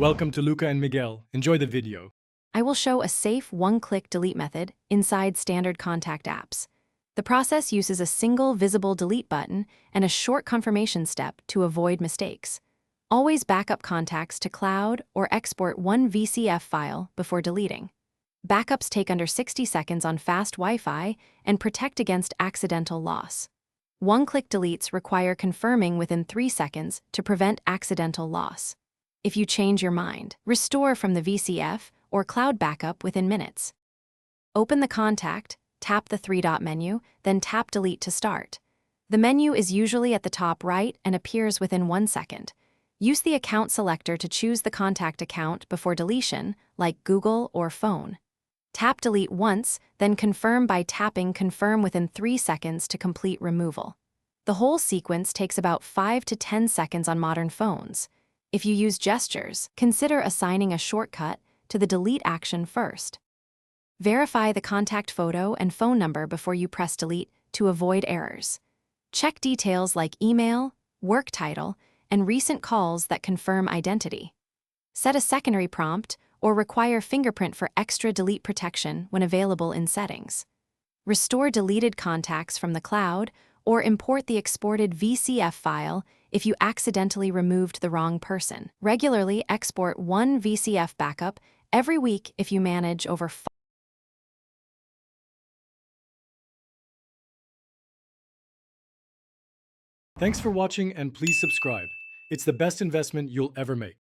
Welcome to Luca and Miguel. Enjoy the video. I will show a safe one-click delete method inside standard contact apps. The process uses a single visible delete button and a short confirmation step to avoid mistakes. Always back up contacts to cloud or export one VCF file before deleting. Backups take under 60 seconds on fast Wi-Fi and protect against accidental loss. One-click deletes require confirming within 3 seconds to prevent accidental loss. If you change your mind, restore from the VCF or cloud backup within minutes. Open the contact, tap the three-dot menu, then tap Delete to start. The menu is usually at the top right and appears within 1 second. Use the account selector to choose the contact account before deletion, like Google or phone. Tap Delete once, then confirm by tapping Confirm within 3 seconds to complete removal. The whole sequence takes about 5 to 10 seconds on modern phones. If you use gestures, consider assigning a shortcut to the delete action first. Verify the contact photo and phone number before you press delete to avoid errors. Check details like email, work title, and recent calls that confirm identity. Set a secondary prompt or require fingerprint for extra delete protection when available in settings. Restore deleted contacts from the cloud or import the exported VCF file if you accidentally removed the wrong person. Regularly export one VCF backup every week if you manage over 5. Thanks for watching and please subscribe. It's the best investment you'll ever make.